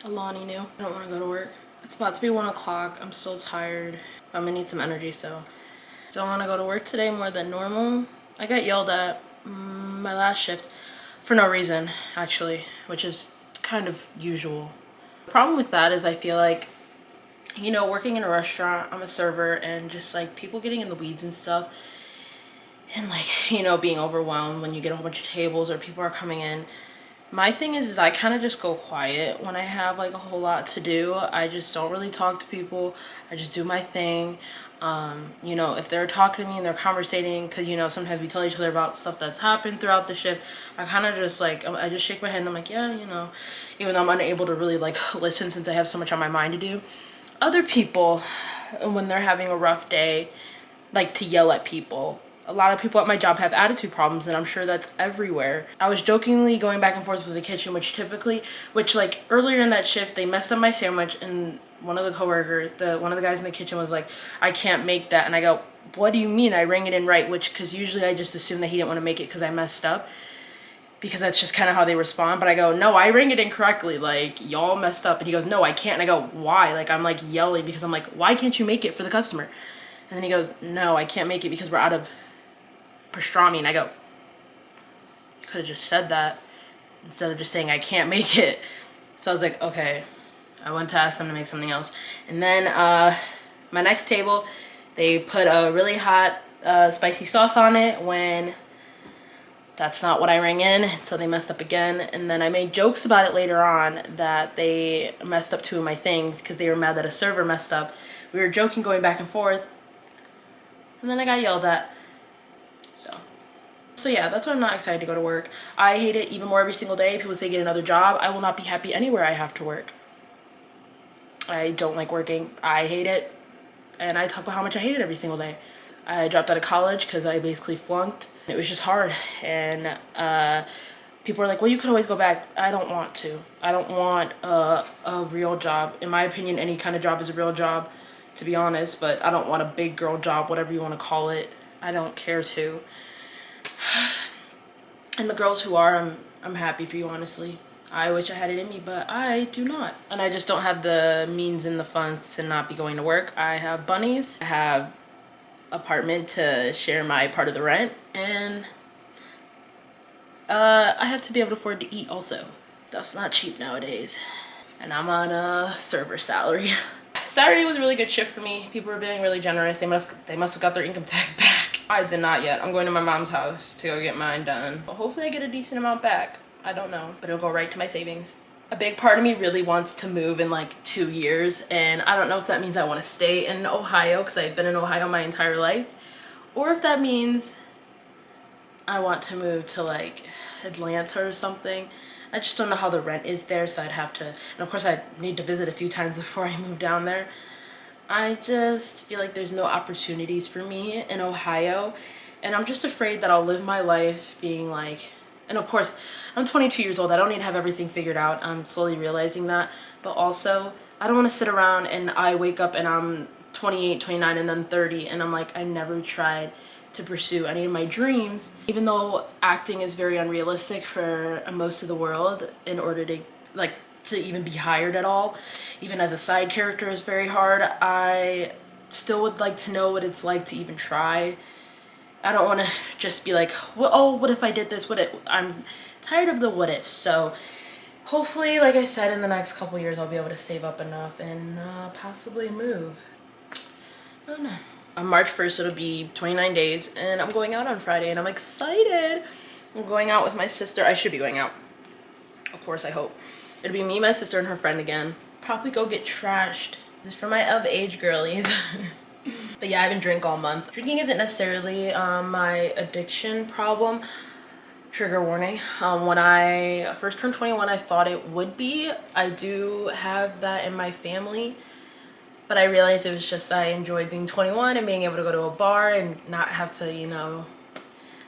Alani knew. I don't want to go to work. It's about to be 1 o'clock. I'm still tired. I'm gonna need some energy, so don't want to go to work today more than normal. I got yelled at my last shift for no reason, actually, which is kind of usual. The problem with that is I feel like, you know, working in a restaurant, I'm a server, and just like people getting in the weeds and stuff, and like, you know, being overwhelmed when you get a whole bunch of tables or people are coming in. My thing is I kind of just go quiet when I have like a whole lot to do. I just don't really talk to people. I just do my thing. You know, if they're talking to me and they're conversating, because, you know, sometimes we tell each other about stuff that's happened throughout the shift, I kind of just like, I just shake my head and I'm like, yeah, you know, even though I'm unable to really like listen since I have so much on my mind to do. Other people, when they're having a rough day, like to yell at people. A lot of people at my job have attitude problems, and I'm sure that's everywhere. I was jokingly going back and forth with the kitchen, which like earlier in that shift, they messed up my sandwich, and one of the coworkers, one of the guys in the kitchen was like, I can't make that. And I go, what do you mean? I rang it in right, because usually I just assume that he didn't want to make it because I messed up, because that's just kind of how they respond. But I go, no, I rang it incorrectly, like y'all messed up. And he goes, no, I can't. And I go, why? Like I'm like yelling because I'm like, why can't you make it for the customer? And then he goes, no, I can't make it because we're out of pastrami. And I go, you could have just said that instead of just saying I can't make it. So I was like, okay. I went to ask them to make something else. And then my next table, they put a really hot spicy sauce on it when that's not what I rang in. So they messed up again. And then I made jokes about it later on that they messed up 2 of my things because they were mad that a server messed up. We were joking, going back and forth. And then I got yelled at. So yeah, that's why I'm not excited to go to work. I hate it even more every single day. People say get another job. I will not be happy anywhere I have to work. I don't like working. I hate it. And I talk about how much I hate it every single day. I dropped out of college because I basically flunked. It was just hard. And people are like, well, you could always go back. I don't want to. I don't want a real job. In my opinion, any kind of job is a real job, to be honest. But I don't want a big girl job, whatever you want to call it. I don't care to. And the girls who are, I'm happy for you, honestly. I wish I had it in me, but I do not. And I just don't have the means and the funds to not be going to work. I have bunnies, I have apartment to share my part of the rent, and I have to be able to afford to eat also. Stuff's not cheap nowadays. And I'm on a server salary. Saturday was a really good shift for me. People were being really generous. They must have got their income tax back. I did not yet. I'm going to my mom's house to go get mine done. But hopefully I get a decent amount back. I don't know, but it'll go right to my savings. A big part of me really wants to move in like 2 years, and I don't know if that means I want to stay in Ohio because I've been in Ohio my entire life, or if that means I want to move to like Atlanta or something. I just don't know how the rent is there, so I'd have to, and of course I'd need to visit a few times before I move down there. I just feel like there's no opportunities for me in Ohio, and I'm just afraid that I'll live my life being like, and of course I'm 22 years old, I don't need to have everything figured out. I'm slowly realizing that, but also I don't want to sit around and I wake up and I'm 28, 29, and then 30, and I'm like, I never tried to pursue any of my dreams, even though acting is very unrealistic for most of the world. In order to like to even be hired at all, even as a side character, is very hard. I still would like to know what it's like to even try. I don't want to just be like, well, oh, what if I did this? I'm tired of the what ifs. So hopefully, like I said, in the next couple years I'll be able to save up enough and possibly move. I don't know. On March 1st, it'll be 29 days, and I'm going out on Friday, and I'm excited. I'm going out with my sister. I should be going out. Of course, I hope. It'll be me, my sister, and her friend again. Probably go get trashed. This is for my of-age girlies. But yeah, I haven't drank all month. Drinking isn't necessarily my addiction problem. Trigger warning. When I first turned 21, I thought it would be. I do have that in my family. But I realized it was just I enjoyed being 21 and being able to go to a bar and not have to, you know,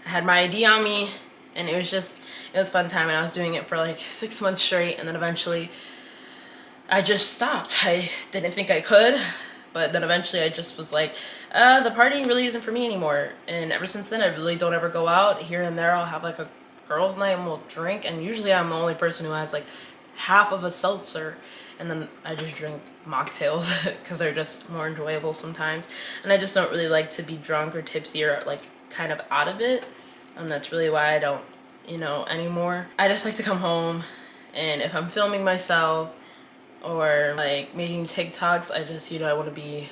I had my ID on me, and it was fun time, and I was doing it for like 6 months straight, and then eventually I just stopped. I didn't think I could, but then eventually I just was like, the partying really isn't for me anymore. And ever since then, I really don't ever go out. Here and there, I'll have like a girls' night and we'll drink, and usually I'm the only person who has like half of a seltzer, and then I just drink mocktails because they're just more enjoyable sometimes. And I just don't really like to be drunk or tipsy or like kind of out of it. And that's really why I don't, anymore. I just like to come home, and if I'm filming myself or like making TikToks, I just, I want to be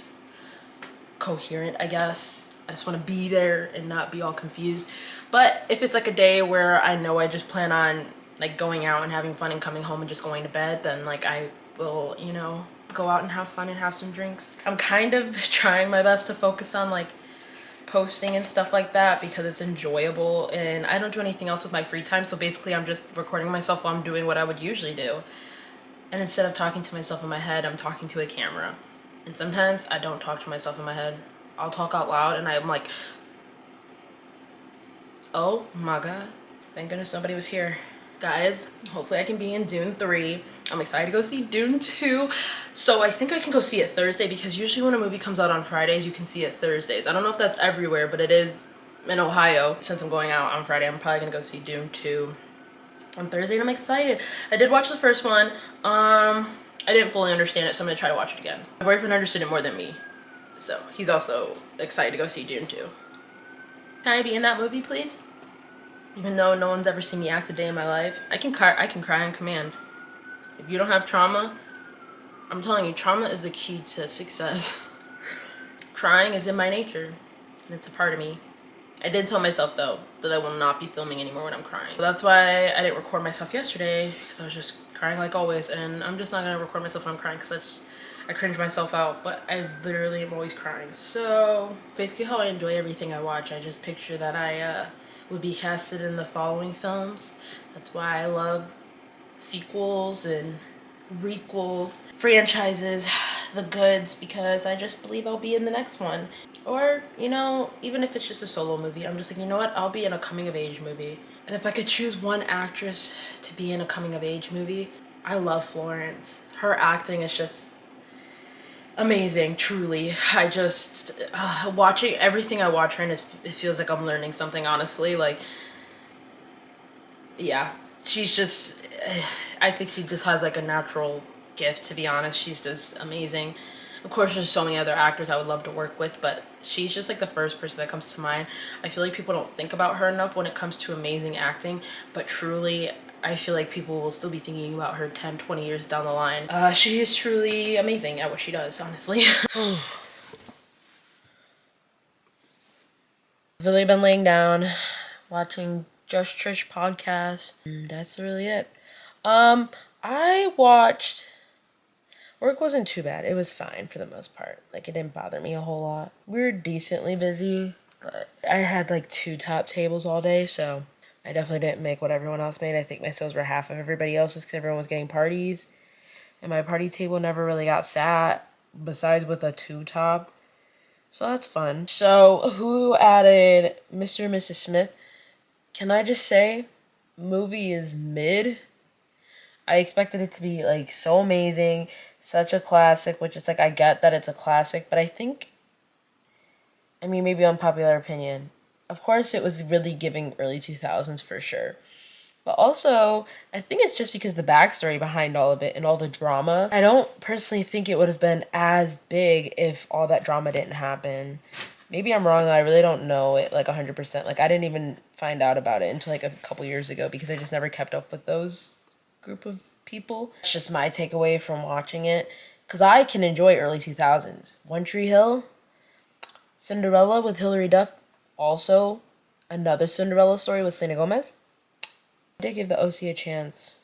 coherent, I guess. I just want to be there and not be all confused. But if it's like a day where I know I just plan on like going out and having fun and coming home and just going to bed, then like I will, go out and have fun and have some drinks. I'm kind of trying my best to focus on like posting and stuff like that because it's enjoyable, and I don't do anything else with my free time. So basically I'm just recording myself while I'm doing what I would usually do. And instead of talking to myself in my head, I'm talking to a camera. And sometimes I don't talk to myself in my head. I'll talk out loud and I'm like, oh my God, thank goodness nobody was here. Guys, hopefully I can be in Dune 3. I'm excited to go see Dune 2. So I think I can go see it Thursday, because usually when a movie comes out on Fridays, you can see it Thursdays. I don't know if that's everywhere, but it is in Ohio. Since I'm going out on Friday, I'm probably gonna go see Dune 2 on Thursday, and I'm excited. I did watch the first one. I didn't fully understand it, so I'm gonna try to watch it again. My boyfriend understood it more than me, so he's also excited to go see Dune 2. Can I be in that movie, please? Even though no one's ever seen me act a day in my life. I can cry on command. If you don't have trauma, I'm telling you, trauma is the key to success. Crying is in my nature, and it's a part of me. I did tell myself, though, that I will not be filming anymore when I'm crying. So that's why I didn't record myself yesterday, because I was just crying like always, and I'm just not gonna record myself when I'm crying because I cringe myself out, but I literally am always crying. So basically how I enjoy everything I watch, I just picture that I would be casted in the following films. That's why I love sequels and requels, franchises, the goods, because I just believe I'll be in the next one. Or, even if it's just a solo movie, I'm just like, you know what, I'll be in a coming of age movie. And if I could choose one actress to be in a coming of age movie, I love Florence. Her acting is just amazing, truly. I just, watching everything I watch her in, it feels like I'm learning something, honestly. Like, yeah, she's just, I think she just has like a natural gift, to be honest. She's just amazing. Of course, there's so many other actors I would love to work with, but she's just like the first person that comes to mind. I feel like people don't think about her enough when it comes to amazing acting, but truly, I feel like people will still be thinking about her 10, 20 years down the line. She is truly amazing at what she does, honestly. I've really been laying down, watching Just Trish podcast. That's really it. I watched... Work wasn't too bad. It was fine for the most part. Like, it didn't bother me a whole lot. We were decently busy, but I had like 2 top tables all day, so I definitely didn't make what everyone else made. I think my sales were half of everybody else's because everyone was getting parties. And my party table never really got sat, besides with a 2 top. So that's fun. So, who added Mr. and Mrs. Smith? Can I just say, movie is mid. I expected it to be like so amazing, such a classic, which it's like, I get that it's a classic, but I think, maybe unpopular opinion, of course it was really giving early 2000s for sure. But also, I think it's just because the backstory behind all of it and all the drama. I don't personally think it would have been as big if all that drama didn't happen. Maybe I'm wrong, I really don't know it like 100%. Like, I didn't even find out about it until like a couple years ago because I just never kept up with those group of people. It's just my takeaway from watching it, because I can enjoy early 2000s. One Tree Hill, Cinderella with Hilary Duff, also another Cinderella story with Selena Gomez. I did give the OC a chance.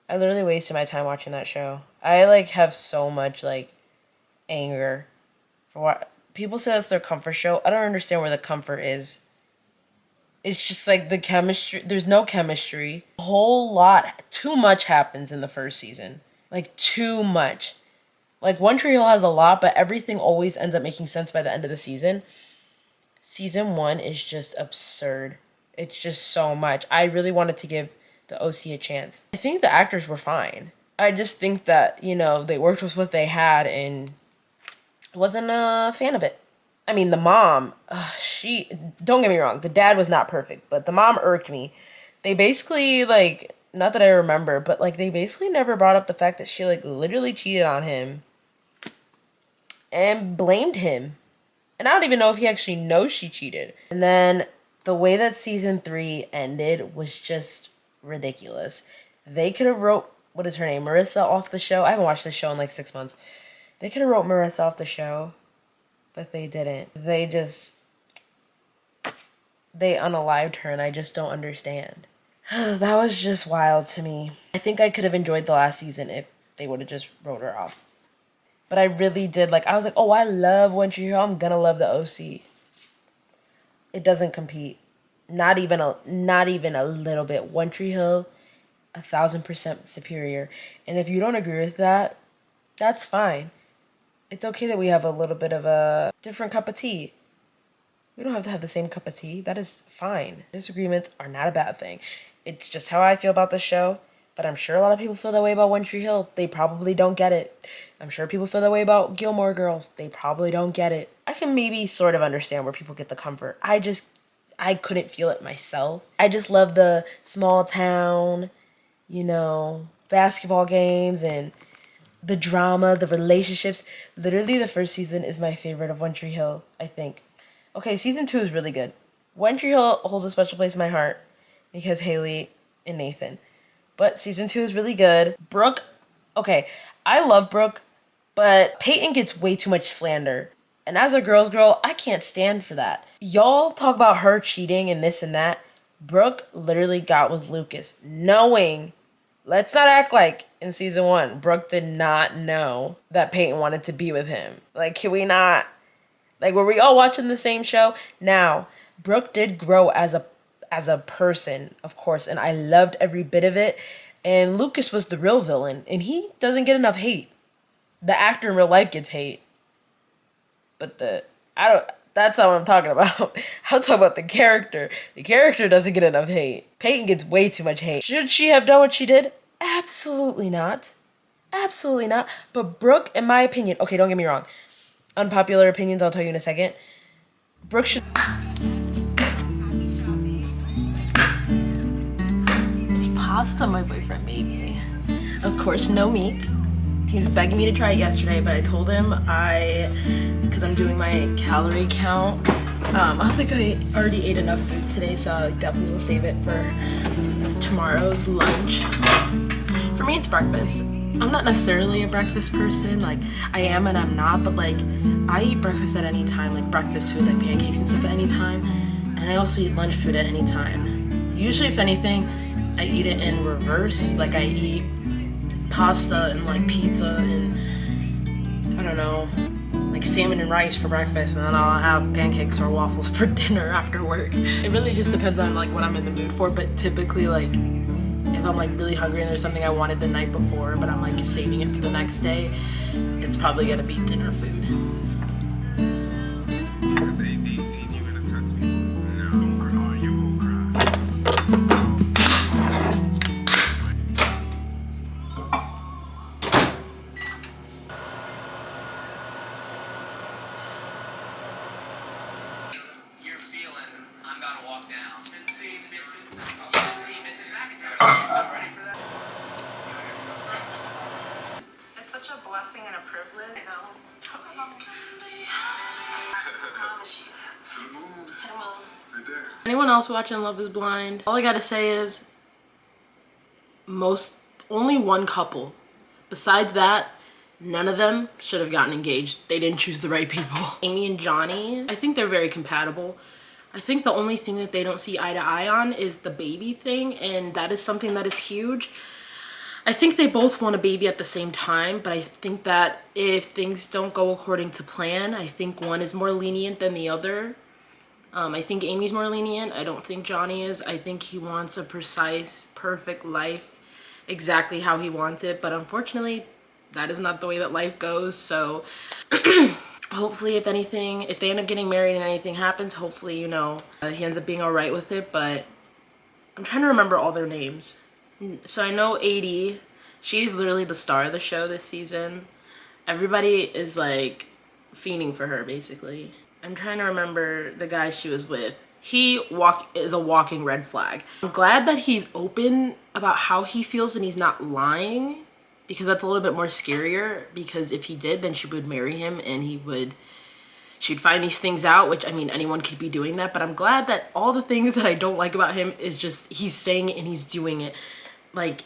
I literally wasted my time watching that show. I like have so much like anger for what people say that's their comfort show. I don't understand where the comfort is. It's just like the chemistry. There's no chemistry. A whole lot. Too much happens in the first season. Like, too much. Like, One Tree Hill has a lot, but everything always ends up making sense by the end of the season. Season 1 is just absurd. It's just so much. I really wanted to give the OC a chance. I think the actors were fine. I just think that, they worked with what they had, and I wasn't a fan of it. The mom, don't get me wrong, the dad was not perfect, but the mom irked me. They basically, like, not that I remember, but like they basically never brought up the fact that she like literally cheated on him and blamed him. And I don't even know if he actually knows she cheated. And then the way that season 3 ended was just ridiculous. They could have wrote, what is her name, Marissa off the show. I haven't watched this show in like 6 months. They could have wrote Marissa off the show, but they didn't. They unalived her, and I just don't understand. That was just wild to me. I think I could have enjoyed the last season if they would have just wrote her off. But I really did, like, I was like, oh, I love One Tree Hill. I'm gonna love the OC. It doesn't compete. Not even a little bit. One Tree Hill, 1,000% superior. And if you don't agree with that, that's fine. It's okay that we have a little bit of a different cup of tea. We don't have to have the same cup of tea. That is fine. Disagreements are not a bad thing. It's just how I feel about the show. But I'm sure a lot of people feel that way about One Tree Hill. They probably don't get it. I'm sure people feel that way about Gilmore Girls. They probably don't get it. I can maybe sort of understand where people get the comfort. I couldn't feel it myself. I just love the small town, basketball games and the drama, the relationships. Literally the first season is my favorite of One Tree Hill, I think. Okay, season 2 is really good. One Tree Hill holds a special place in my heart because Haley and Nathan. But season 2 is really good. Brooke, okay, I love Brooke, but Peyton gets way too much slander. And as a girl's girl, I can't stand for that. Y'all talk about her cheating and this and that. Brooke literally got with Lucas, knowing, let's not act like in season 1, Brooke did not know that Peyton wanted to be with him. Like, can we not? Like, were we all watching the same show? Now, Brooke did grow as a person, of course, and I loved every bit of it. And Lucas was the real villain, and he doesn't get enough hate. The actor in real life gets hate, but that's not what I'm talking about. I'm talking about the character. The character doesn't get enough hate. Peyton gets way too much hate. Should she have done what she did? Absolutely not. Absolutely not. But Brooke, in my opinion, okay, don't get me wrong. Unpopular opinions, I'll tell you in a second. Brooke should... Pasta my boyfriend made me. Of course, no meat. He was begging me to try it yesterday, but I told him because I'm doing my calorie count. I was like, I already ate enough food today, so I definitely will save it for tomorrow's lunch. For me, it's breakfast. I'm not necessarily a breakfast person. Like, I am and I'm not, but like, I eat breakfast at any time, like breakfast food, like pancakes and stuff at any time. And I also eat lunch food at any time. Usually, if anything, I eat it in reverse. Like, I eat pasta and like pizza and I don't know, like salmon and rice for breakfast, and then I'll have pancakes or waffles for dinner after work. It really just depends on like what I'm in the mood for, but typically like if I'm like really hungry and there's something I wanted the night before but I'm like saving it for the next day, it's probably gonna be dinner food. Anyone else watching Love is Blind? All I gotta say is only one couple. Besides that, none of them should have gotten engaged. They didn't choose the right people. Amy and Johnny, I think they're very compatible. I think the only thing that they don't see eye to eye on is the baby thing, and that is something that is huge. I think they both want a baby at the same time, but I think that if things don't go according to plan, I think one is more lenient than the other. I think Amy's more lenient. I don't think Johnny is. I think he wants a precise, perfect life, exactly how he wants it. But unfortunately, that is not the way that life goes. So hopefully, if they end up getting married and anything happens, hopefully, he ends up being all right with it. But I'm trying to remember all their names. So I know 80. She's literally the star of the show this season. Everybody is like fiending for her, basically. I'm trying to remember the guy she was with. he is a walking red flag. I'm glad that he's open about how he feels and he's not lying, because that's a little bit more scarier, because if he did, then she would marry him and she'd find these things out, which, I mean, anyone could be doing that. But I'm glad that all the things that I don't like about him is just he's saying it and he's doing it. Like,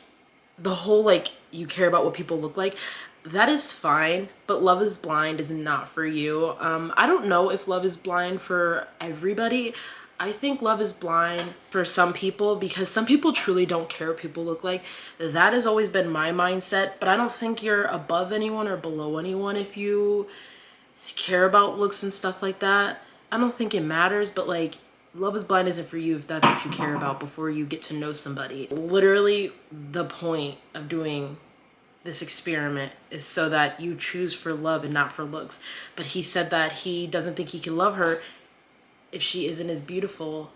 the whole, like, you care about what people look like, that is fine, but Love is Blind is not for you. I don't know if Love is Blind for everybody. I think Love is Blind for some people, because some people truly don't care what people look like. That has always been my mindset, but I don't think you're above anyone or below anyone if you care about looks and stuff like that. I don't think it matters, but like, Love is Blind isn't for you if that's what you care about before you get to know somebody. Literally, the point of doing this experiment is so that you choose for love and not for looks. But he said that he doesn't think he can love her if she isn't as beautiful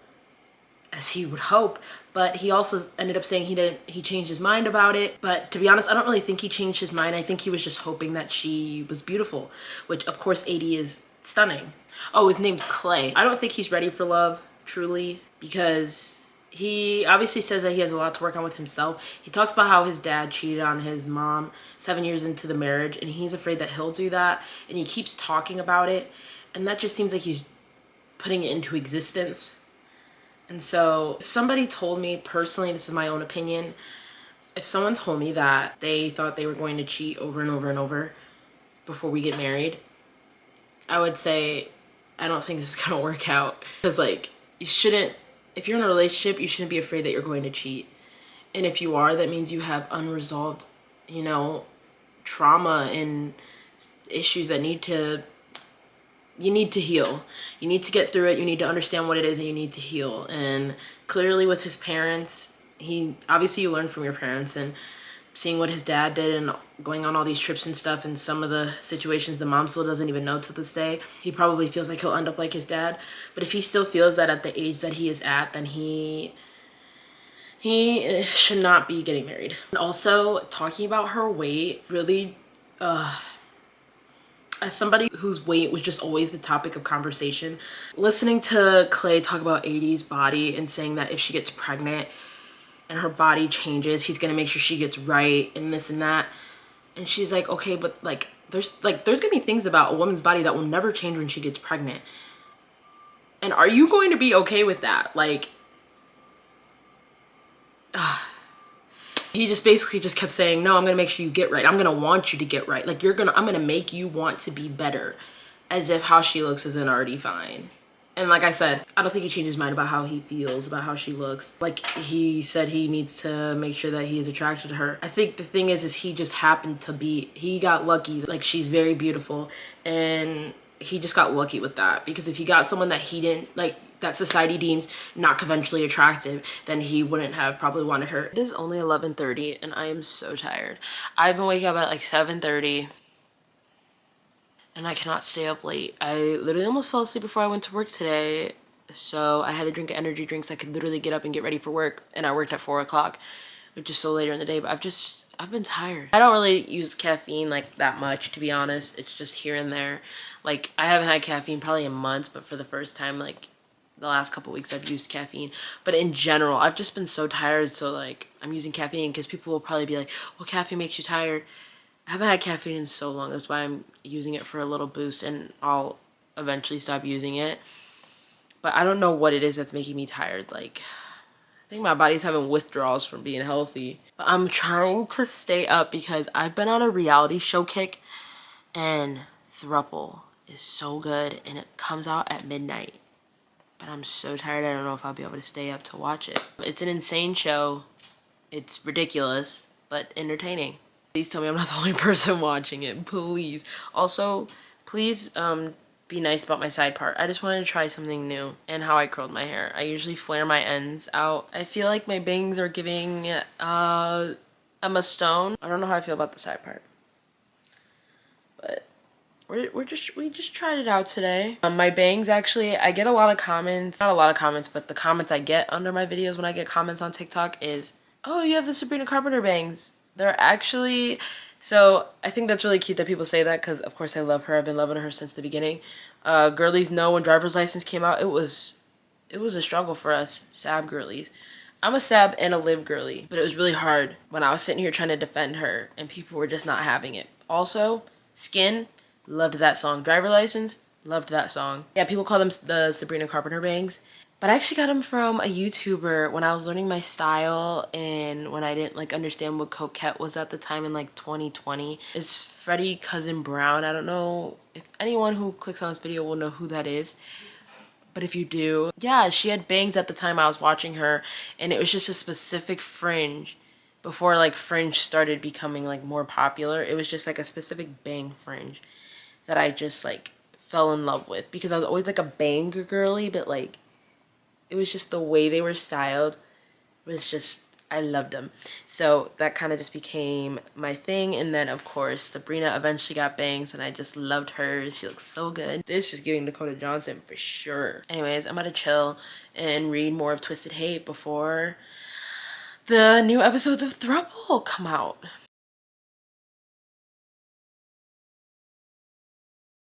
as he would hope. But he also ended up saying he changed his mind about it. But to be honest, I don't really think he changed his mind. I think he was just hoping that she was beautiful, which of course 80 is stunning. Oh, his name's Clay. I don't think he's ready for love, truly, because he obviously says that he has a lot to work on with himself. He talks about how his dad cheated on his mom 7 years into the marriage, and he's afraid that he'll do that, and he keeps talking about it, and that just seems like he's putting it into existence. And so if somebody told me personally, this is my own opinion, if someone told me that they thought they were going to cheat over and over and over before we get married, I would say, I don't think this is gonna work out. Because like, you shouldn't, if you're in a relationship, you shouldn't be afraid that you're going to cheat. And if you are, that means you have unresolved, you know, trauma and issues that you need to heal. You need to get through it. You need to understand what it is and you need to heal. And clearly with his parents, obviously you learn from your parents, and seeing what his dad did and going on all these trips and stuff, and some of the situations the mom still doesn't even know to this day, he probably feels like he'll end up like his dad. But if he still feels that at the age that he is at, then he should not be getting married. And also, talking about her weight really, as somebody whose weight was just always the topic of conversation, listening to Clay talk about 80's body and saying that if she gets pregnant and her body changes, he's gonna make sure she gets right and this and that. And she's like, okay, but like there's gonna be things about a woman's body that will never change when she gets pregnant. And are you going to be okay with that? Like, he just basically just kept saying, no, I'm gonna make sure you get right. I'm gonna want you to get right. Like, I'm gonna make you want to be better, as if how she looks isn't already fine. And like I said, I don't think he changed his mind about how he feels about how she looks. Like, he said he needs to make sure that he is attracted to her. I think the thing is he just happened to be, he got lucky. Like, she's very beautiful, and he just got lucky with that. Because if he got someone that he didn't, like, that society deems not conventionally attractive, then he wouldn't have probably wanted her. It is only 11:30 and I am so tired. I've been waking up at like 7:30 and I cannot stay up late. I literally almost fell asleep before I went to work today, so I had to drink energy drinks so I could literally get up and get ready for work, and I worked at 4 o'clock, which is so later in the day. But I've been tired. I don't really use caffeine like that much, to be honest. It's just here and there. Like, I haven't had caffeine probably in months, but for the first time, like, the last couple weeks I've used caffeine. But in general, I've just been so tired, so like, I'm using caffeine because people will probably be like, well, caffeine makes you tired. I haven't had caffeine in so long. That's why I'm using it for a little boost, and I'll eventually stop using it. But I don't know what it is that's making me tired. Like, I think my body's having withdrawals from being healthy. But I'm trying to stay up because I've been on a reality show kick, and Thruple is so good, and it comes out at midnight. But I'm so tired, I don't know if I'll be able to stay up to watch it. It's an insane show. It's ridiculous, but entertaining. Please tell me I'm not the only person watching it, please. Also, please be nice about my side part. I just wanted to try something new, and how I curled my hair. I usually flare my ends out. I feel like my bangs are giving Emma Stone. I don't know how I feel about the side part, but we just tried it out today. My bangs, actually, I get a lot of comments, not a lot of comments, but the comments I get under my videos when I get comments on TikTok is, oh, you have the Sabrina Carpenter bangs. They're actually, so I think that's really cute that people say that, because of course I love her. I've been loving her since the beginning. Girlies know when Driver's License came out, it was it was a struggle for us Sab girlies. I'm a Sab and a Liv girly, but it was really hard when I was sitting here trying to defend her and people were just not having it. Also, Skin, loved that song. Driver License, loved that song. Yeah, people call them the Sabrina Carpenter bangs. But I actually got them from a YouTuber when I was learning my style and when I didn't like understand what coquette was at the time in like 2020. It's Freddie Cousin Brown. I don't know if anyone who clicks on this video will know who that is. But if you do, yeah, she had bangs at the time I was watching her, and it was just a specific fringe. Before like fringe started becoming like more popular, it was just like a specific bang fringe that I just like fell in love with because I was always like a bang girly, but like it was just the way they were styled was just, I loved them. So that kind of just became my thing. And then of course Sabrina eventually got bangs and I just loved hers. She looks so good. This is giving Dakota Johnson for sure. Anyways, I'm gonna chill and read more of Twisted Hate before the new episodes of Throuple come out.